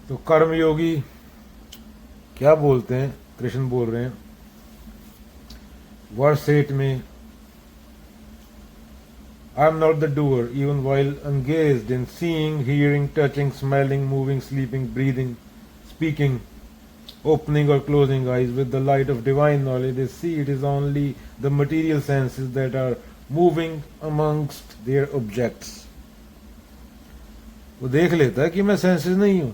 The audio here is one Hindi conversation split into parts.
तो कर्मयोगी क्या बोलते हैं, कृष्ण बोल रहे हैं वर्स 8 में, I am not the doer, even while engaged in seeing, hearing, touching, smelling, moving, sleeping, breathing, speaking, opening or closing eyes with the light of divine knowledge. They see it is only the material senses that are moving amongst their objects. वो देख लेता है कि मैं सेंसेस नहीं हूं,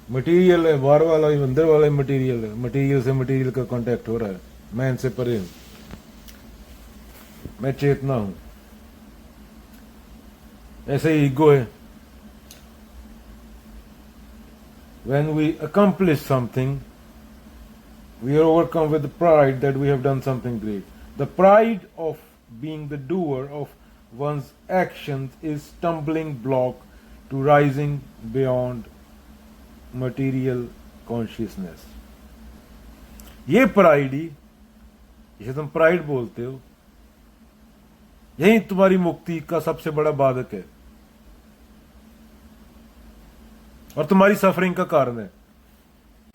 मटीरियल है, बाहर वाला ही अंदर वाला ही मटीरियल है, मटीरियल से मटीरियल का कांटेक्ट हो रहा है, मैं इनसे परे हूं, मैं चेतना हूं। ऐसे ही ईगो है। When we accomplish something, we are overcome with the pride that we have done something great. The pride of being the doer of one's actions is stumbling block to rising beyond material consciousness. ये प्राइड ही, जिसे तुम प्राइड बोलते हो, यही तुम्हारी मुक्ति का सबसे बड़ा बाधक है और तुम्हारी सफरिंग का कारण है।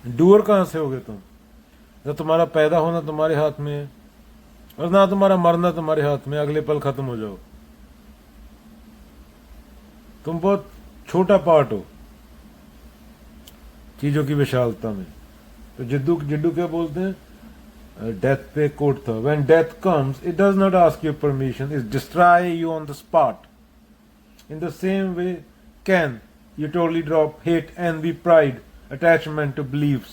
डूअर कहां से होगे तुम, जब तुम्हारा पैदा होना तुम्हारे हाथ में है और ना तुम्हारा मरना तुम्हारे हाथ में, अगले पल खत्म हो जाओ। तुम बहुत छोटा पार्ट हो चीजों की विशालता में। तो जिद्दू जिद्दू क्या बोलते हैं, डेथ पे कोट था, when death comes it does not ask your permission, it destroy you on the spot. In the same way can you totally drop hate, envy, pride, attachment to beliefs,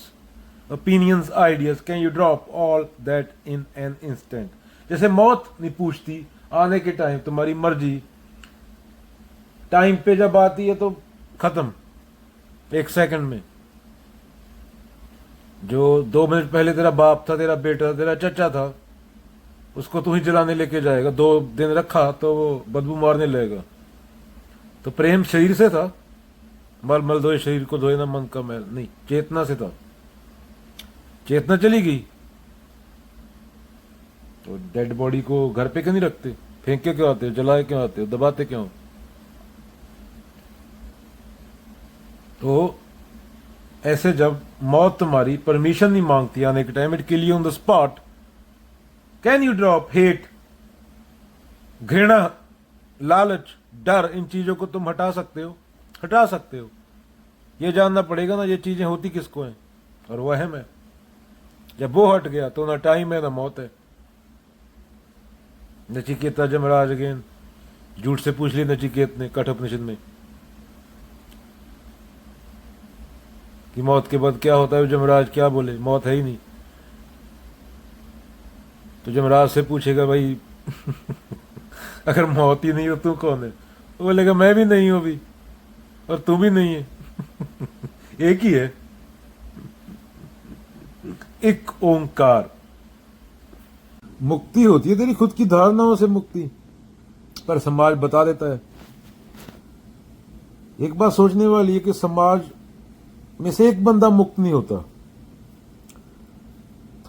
opinions, ideas. Can you drop all that in an instant? जैसे मौत नहीं पूछती आने के टाइम, तुम्हारी मर्जी, टाइम पे जब आती है तो खत्म, एक सेकंड में। जो 2 मिनट पहले तेरा बाप था, तेरा बेटा, तेरा चचा था, उसको तू ही जलाने लेके जाएगा। 2 दिन रखा तो वो बदबू मारने लगेगा। तो प्रेम शरीर से था, मल मल धोए शरीर को धोए ना मन का मैल, नहीं, चेतना से था। चेतना चली गई तो डेड बॉडी को घर पे क्यों नहीं रखते, फेंक के क्यों आते हो, जलाए क्यों आते हो, दबाते क्यों? तो ऐसे जब मौत तुम्हारी परमिशन नहीं मांगती आने के time, it kill you on the spot, can you drop hate, घृणा, लालच, डर, इन चीजों को तुम हटा सकते हो? हटा सकते हो। ये जानना पड़ेगा ना ये चीजें होती किसको हैं, और वह है मैं। जब वो हट गया तो ना टाइम है ना मौत है। नचिकेता जमराज अगेन, झूठ से पूछ ली नचिकेत ने कठोपनिषद में कि मौत के बाद क्या होता है। जमराज क्या बोले, मौत है ही नहीं। तो जमराज से पूछेगा भाई अगर मौत ही नहीं हो तू कौन है? तो बोलेगा मैं भी नहीं हूं अभी और तू भी नहीं है एक ही है, एक ओंकार। मुक्ति होती है तेरी खुद की धारणाओं से मुक्ति, पर समाज बता देता है। एक बात सोचने वाली है कि समाज में से एक बंदा मुक्त नहीं होता,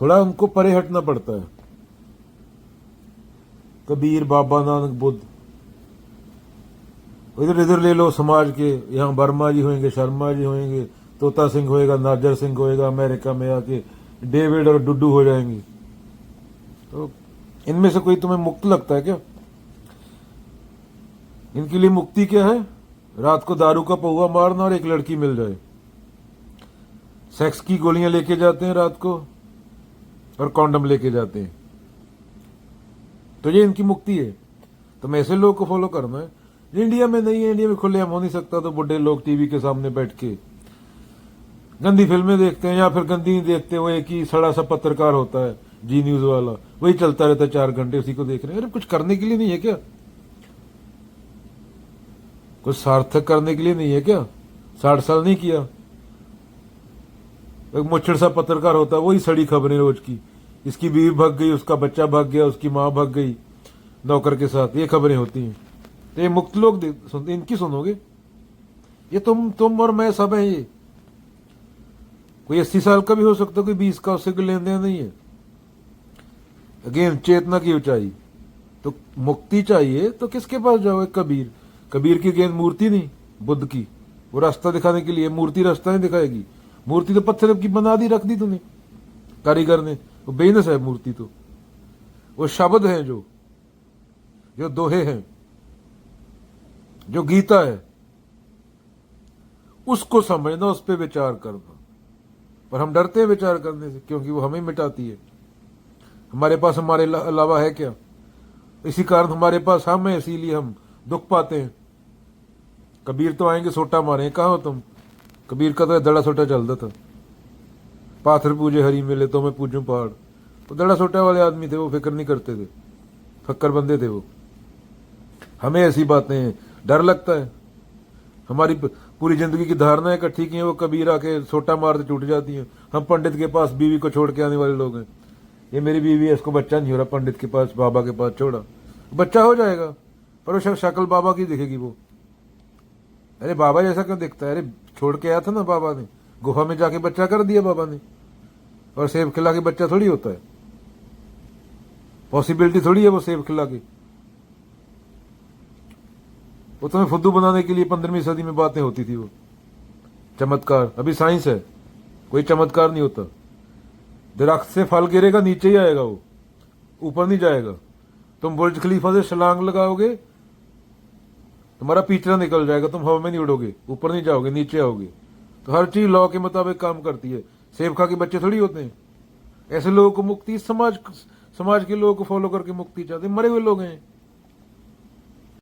थोड़ा उनको परे हटना पड़ता है। कबीर, बाबा नानक, बुद्ध, इधर इधर ले लो समाज के, यहाँ वर्मा जी होंगे, शर्मा जी होंगे, तोता सिंह होएगा, नाजर सिंह होएगा, अमेरिका में आके डेविड और डुड्डू हो जाएंगे। तो इनमें से कोई तुम्हें मुक्त लगता है क्या? इनके लिए मुक्ति क्या है? रात को दारू का पौवा मारना और एक लड़की मिल जाए। सेक्स की गोलियां लेके जाते हैं रात को और कॉन्डम लेके जाते हैं। तो ये इनकी मुक्ति है। तो ऐसे लोग को फॉलो करना है। इंडिया में नहीं है, इंडिया में खुलेआम हो नहीं सकता। तो बुढ़े लोग टीवी के सामने बैठ के गंदी फिल्में देखते हैं, या फिर गंदी नहीं देखते, वो एक ही सड़ा सा पत्रकार होता है जी न्यूज वाला, वही चलता रहता है 4 घंटे, उसी को देख रहे हैं। अरे कुछ करने के लिए नहीं है क्या? कुछ सार्थक करने के लिए नहीं है क्या? 60 साल नहीं किया। एक मुच्छड़ सा पत्रकार होता है, वही सड़ी खबरें रोज की, इसकी बीवी भाग गई, उसका बच्चा भाग गया, उसकी माँ भाग गई नौकर के साथ, ये खबरें होती हैं। तो ये मुक्त लोग सुनते, इनकी सुनोगे? ये तुम और मैं सब है। ये कोई 80 साल का भी हो सकता, कोई 20 का, उससे कोई लेन देन नहीं है। अगेन चेतना की ऊंचाई। तो मुक्ति चाहिए तो किसके पास जाओ? कबीर। कबीर की गेंद मूर्ति नहीं, बुद्ध की, वो रास्ता दिखाने के लिए। मूर्ति रास्ता नहीं दिखाएगी, मूर्ति तो पत्थर की बना दी, रख दी तूने कारीगर ने, वो बेनस है मूर्ति तो। वो शब्द है जो दोहे हैं, जो गीता है, उसको समझना, उस पर विचार करना। पर हम डरते हैं विचार करने से, क्योंकि वो हमें मिटाती है। हमारे पास हमारे अलावा है क्या? इसी कारण हमारे पास हम है, इसीलिए हम दुख पाते हैं। कबीर तो आएंगे सोटा मारे, कहाँ हो तुम? कबीर का तो दड़ा सोटा चलता था, पाथर पूजे हरी मिले तो मैं पूजूं पहाड़। तो दड़ा सोटा वाले आदमी थे, वो फिक्र नहीं करते थे, फक्कर बंदे थे वो। हमें ऐसी बातें हैं, डर लगता है। हमारी पूरी जिंदगी की धारणाएं इकट्ठी की हैं, वो कबीर आके सोटा मारते टूट जाती हैं। हम पंडित के पास बीवी को छोड़ के आने वाले लोग हैं। ये मेरी बीवी है, इसको बच्चा नहीं हो रहा, पंडित के पास बाबा के पास छोड़ा, बच्चा हो जाएगा, पर वो शक्ल बाबा की दिखेगी वो। अरे बाबा जैसा क्यों दिखता है? अरे छोड़ के आया था ना बाबा ने, गुफा में जाके बच्चा कर दिया बाबा ने। और सेब खिला के बच्चा थोड़ी होता है, पॉसिबिलिटी थोड़ी है वो सेब खिला के। वो तुम्हें फुद्दू बनाने के लिए 15वीं सदी में बातें होती थी, वो चमत्कार। अभी साइंस है, कोई चमत्कार नहीं होता। दरख्त से फल गिरेगा, नीचे ही आएगा वो, ऊपर नहीं जाएगा। तुम बुर्ज खलीफा से छलांग लगाओगे, तुम्हारा पीछा निकल जाएगा, तुम हवा में नहीं उड़ोगे, ऊपर नहीं जाओगे, नीचे आओगे। तो हर चीज लॉ के मुताबिक काम करती है। सेब खा के बच्चे थोड़ी होते हैं। ऐसे लोगों को मुक्ति, समाज के लोगों को फॉलो करके मुक्ति चाहते, मरे हुए लोग हैं।